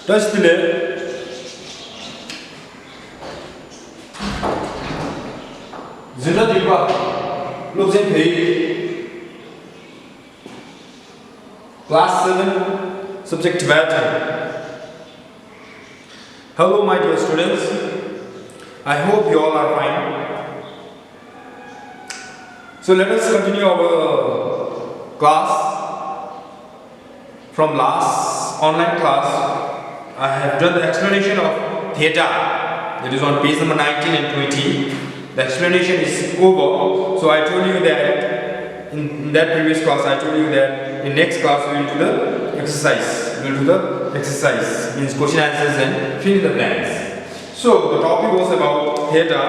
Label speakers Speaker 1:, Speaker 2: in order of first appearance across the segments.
Speaker 1: Touch delay. Zero Dipa. Looks in page. Class 7, subject matter. Hello, my dear students. I hope you all are fine. So let us continue our class. From last online class, I have done the explanation of theta. That is on page number 19 and 20. The explanation is over. So I told you that in that previous class, I told you that in next class we will do the exercise. We will do the exercise, means question answers and fill in the blanks. So the topic was about theta.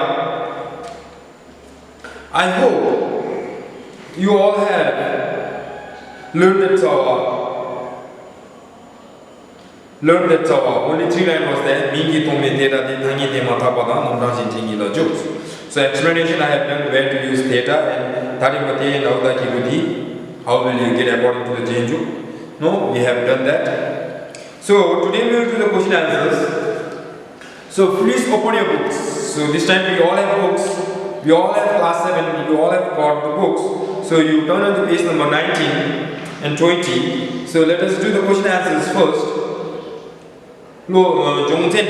Speaker 1: I hope you all have learned that only 3 lines was there. Mingi tome theta de thangi de mata pada namra jinjingi la jokes. So explanation I have done where to use theta and tarimati and auda ki buddhi. How will you get according to the Jinju? No, we have done that. So today we will do the question answers. So please open your books. So this time we all have books. We all have class 7. We all have got the books. So you turn on to page number 19 and 20. So let us do the question answers first. Zhongten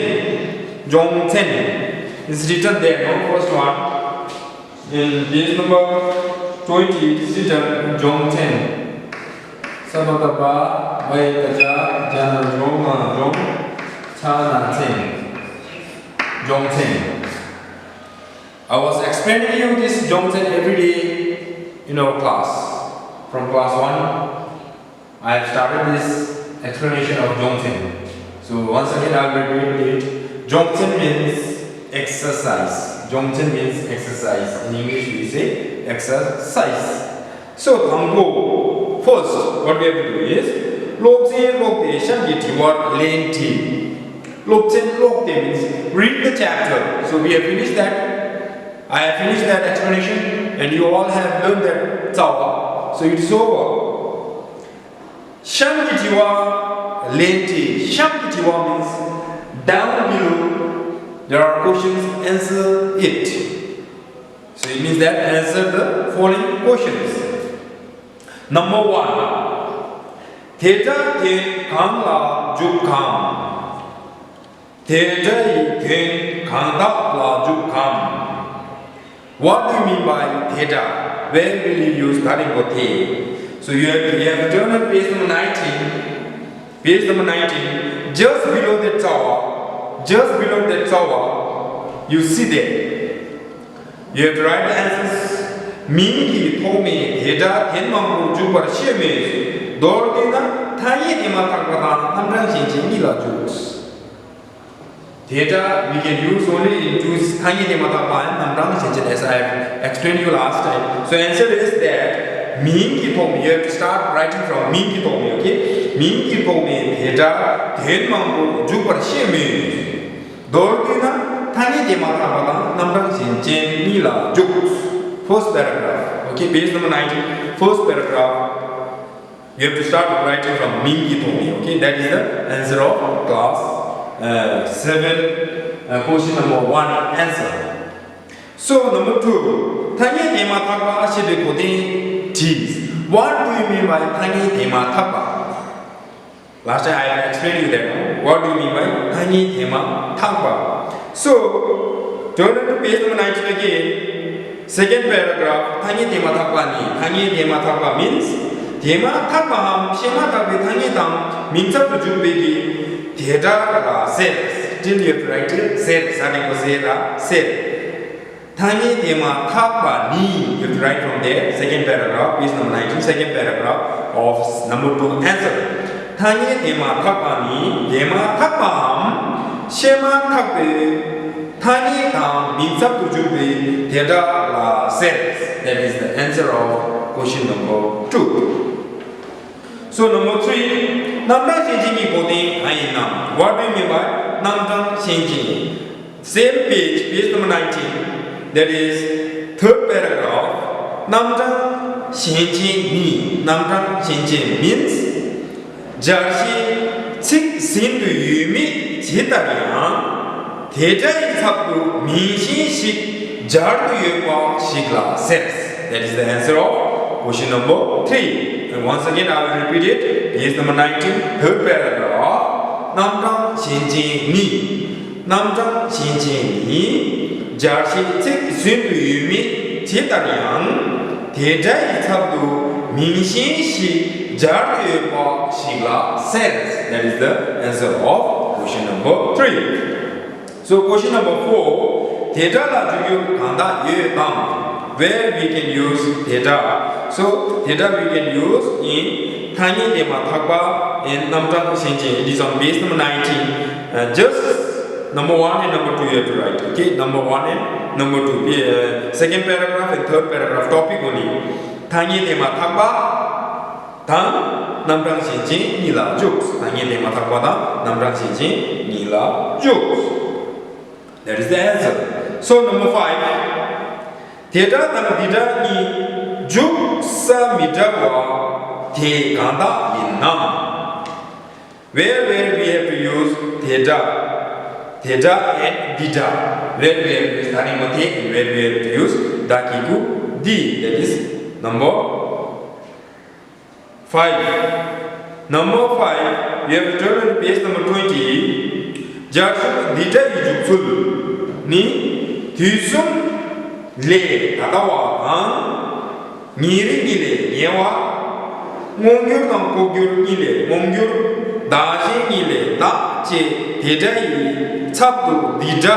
Speaker 1: is written there, no? First one. In page number 20, it is written Zhongten. Sabataba, Vaitaja, Jana Zhong, Zhong, Chana Ten. Zhongten. I was explaining you this Zhongten every day in our class. From class 1, I have started this explanation of Zhongten. So once again I will repeat it. Zhongten means exercise. Zhongten means exercise. In English we say exercise. So Tango. First, what we have to do is Lobsen Lokde Shangiti or Lenti. Lobsen Lokde means read the chapter. So we have finished that. I have finished that explanation and you all have learned that Tsawa. So it is over. Shangiti or Lenti. Shangiti means down below there are questions, answer it. So it means that answer the following questions. Number 1. Theta ten kang la juk kam. Theta ten kang da la juk kam. What do you mean by theta? Where will you use Taribote? So you have to turn on page number 19. Page number 19. Just below that tower, you see there. You have to write the answers. Mingi tome theta ten mangu jubar sheme dordina thaye dema takpada namrang jinjingi la jokes. Theta we can use only in choose thaye dema takpada namrang jinjin, as I have explained you last time. So answer is that mingi tome. You have to start writing from mingi tome. Okay, mingi tome theta ten mangu jubar sheme dordina thaye dema takpada namrang jinjingi la jokes. First paragraph, okay, page number 19, first paragraph, you have to start writing from Mingi Tomi, okay, that is the answer of class 7, question number 1, answer. So, number 2, Tangi Dema Thapa Ashibe Kote Tees. What do you mean by Tangi Dema Thapa? Last time I have explained you that, what do you mean by Tangi Dema Thapa? So, turn to page number 19 again. Second paragraph, Tangi Dema Thapa ni. Tangi Dema Thapa means Dema Thapa ham Shema Thapa Tangi Dam Minsa Tujubegi Theta La Sel. Still you have to write it. Sel. Starting with Sel. Sel. Tangi Dema Thapa ni. You have to write from there. Second paragraph, page number 19. Second paragraph of number 2 answer. Tangi Dema Thapa ni. Dema Thapa ham Shema Thapa Tani Tam Minsap Tujubi Theta La Sel. That is the answer of question number 2. So number 3, Namdang Shenjingi Bodhi Ainam. What do you mean by Namdang Shenjingi? Same page, page number 19. That is third paragraph. Namdang Shenjingi. Namdang Shenjingi means Jarshi 책 신도 유미 제다리야 대자의 삽도 민신식 자르유와 시글라 says. That is the answer of question number 3. And once again I will repeat it. Page number 19, third paragraph. 남장 신진이 남장 신진이 자르시 책 신도 유미 제다리야 대자의 삽도 민신식 자르유와 시글라 says. That is the answer of question number 3. So question number 4, theta la juyu kanda ye tam, where we can use theta. So theta we can use in Tani Dema Thakpa in Namta Shinji. It is on page number 19. Just number 1 and number 2 you have to write. Okay, number 1 and number 2. Second paragraph and third paragraph topic only. Tani Dema Thakpa Tan Namta Shinji Nila Jukes. Tani Dema Thakpa Tan Namta Shinji Nila Jukes. That is the answer. So number 5. Theta tang theta ni juk sa mitawa the kanda innam. Where we have to use theta and beta. Where we have to use tanimati and where we have to use dakiku d. That is number 5. Number 5. We have to turn to page number 20. Jarsu dita ijuksul ni tisum le tatawa an ngiri gile nyewa mongyur tam kogyur gile mongyur dashi gile da che dita chaptu dita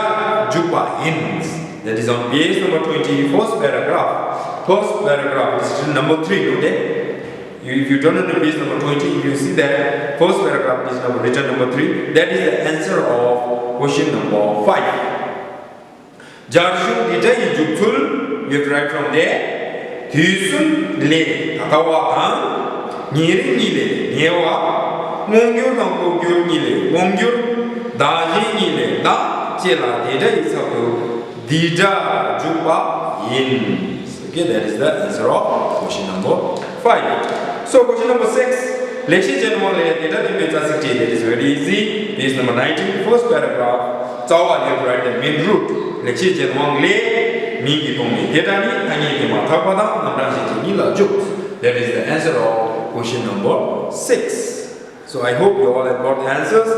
Speaker 1: jukpa ins. That is on page number 20, first paragraph. First paragraph is number 3. Okay. If you turn to page number 20, you see that first paragraph is written number 3. That is the answer of question number 5. Jarshu dita ijukul, you have to write from there. Thisun le tatawa tan niri nile nyewa mongyur tam kogyur nile mongyur daji nile da chela dita isabu dita jukpa in. Okay, that is the answer of question number 5. So question number 6. Leshi Janwa le theta in page 60. That is very easy. Page number 19, first paragraph. Chawa you have to write the main root. Leshi Janwa le mingi tongmi theta ni tangi kima thakpada namrang shinji ni la jokes. That is the answer of question number 6. So I hope you all have got the answers.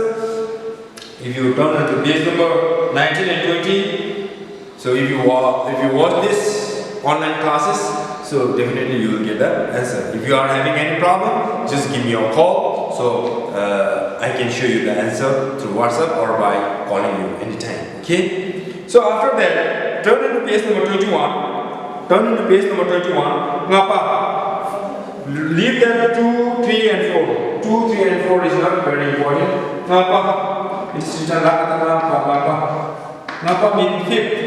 Speaker 1: If you turn to page number 19 and 20, so if you watch this online classes, so definitely you will get the answer. If you are having any problem, just give me a call, so I can show you the answer through WhatsApp or by calling you anytime. Okay. So after that, turn into page number 21. Turn into page number 21. Ngapa. Leave that 2, 3 and 4. 2, 3 and 4 is not very important. Ngapa. It's written ngapa. Ngapa means fifth.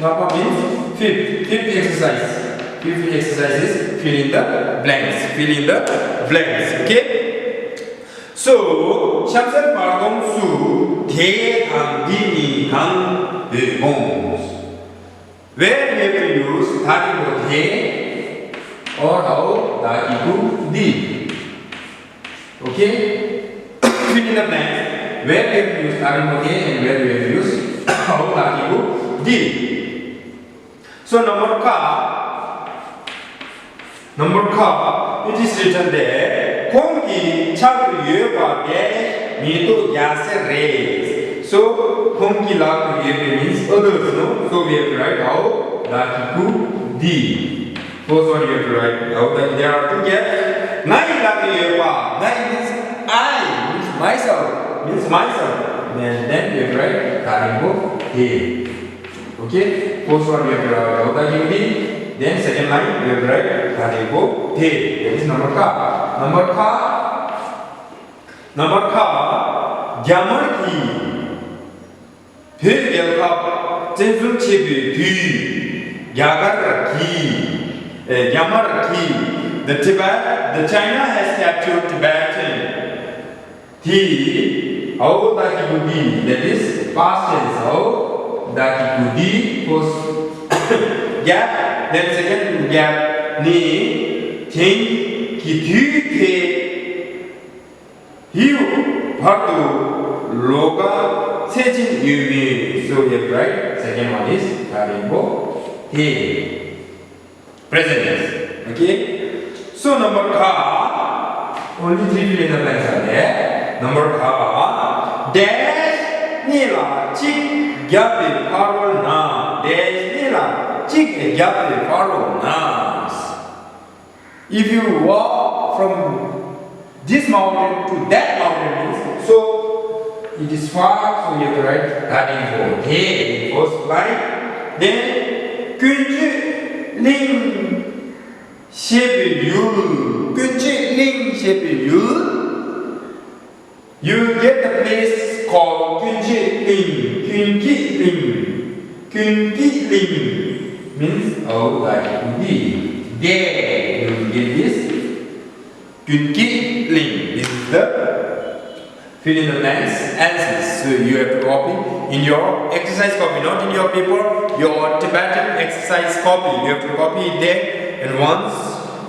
Speaker 1: Ngapa means fifth exercise. Fifth exercise is fill in the blanks. Fill in the blanks. Okay. So Shamsal Pardon Su Te Tangini Tang Begons. Where we have to use Tarigo Te or how Dakiku Di. Okay. Fill in the blanks. Where we have to use Tarigo Te and where we have to use how Dakiku Di. So number ka, it is written there. Kongi chak yueba ge mito yase reis. So kongi lak yueba means others, no? So we have to write how dakiku di. First one you have to write how that there are two gaps. Nai lak yueba. Nai means I, means myself. Then you have to write karibo he. Okay, first one we have to write Dakiku di. Then second line we have to write Karibo te. That is number ka. Number ka. Gyamar ki. Phir gyalka. Chensun chebi di. Gyagar ki. Gyamar ki. The China has captured Tibetan. Ti. How Dakiku di. That is past tense. How Dakiku di first gap, then second gap ni ting ki tu ke hi Bhardu Loga Sejin Yumi. So you have right. Second one is Karimbo He. Present tense. Okay. So number ka only 3 fill in the blanks are there. Number ka dash nila chik gyape parol na dash nila chik gyape parol na. If you walk from this mountain to that mountain means so it is far, so you have to write that info. Hey, first line. Then kunju ling shepe yu. Kunju ling shepe yu. You get the place called Kunji Ling. Kunji Ling. Kunji Ling means oh like Kunji. There you will get this Kunji Ling. This is the fill in the blanks answers. So you have to copy in your exercise copy, not in your paper. Your Tibetan exercise copy. You have to copy it there, and once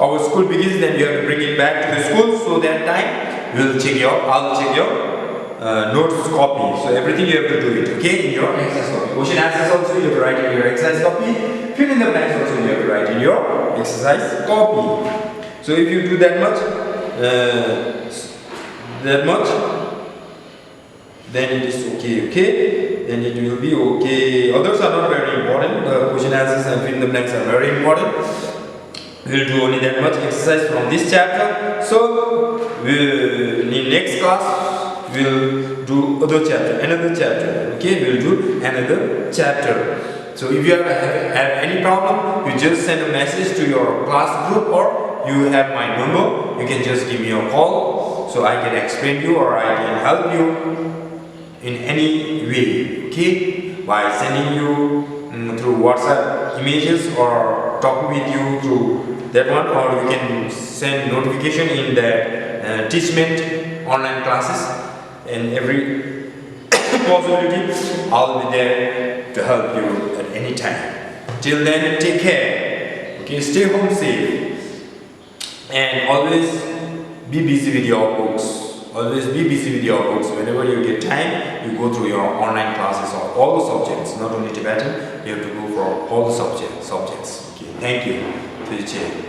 Speaker 1: our school begins, then you have to bring it back to the school. So that time I'll check your notes copy. So everything you have to do it, okay, in your exercise copy. Question answers also you have to write in your exercise copy. Fill in the blanks also you have to write in your exercise copy. So if you do that much, then it is okay. Then it will be okay. Others are not very important. The question answers and fill in the blanks are very important. We will do only that much exercise from this chapter. So in next class we'll do another chapter. Okay, we'll do another chapter. So if you have any problem, you just send a message to your class group, or you have my number. You can just give me a call, so I can explain you or I can help you in any way. Okay, by sending you through WhatsApp images or talk with you through that one, or you can send notification in the Teachment online classes, and every possibility I'll be there to help you at any time. Till then, take care. Okay, stay home safe, and always be busy with your books. Always be busy with your books. Whenever you get time, you go through your online classes of all the subjects, not only Tibetan. You have to go for all the subjects. Okay, thank you. Teacher.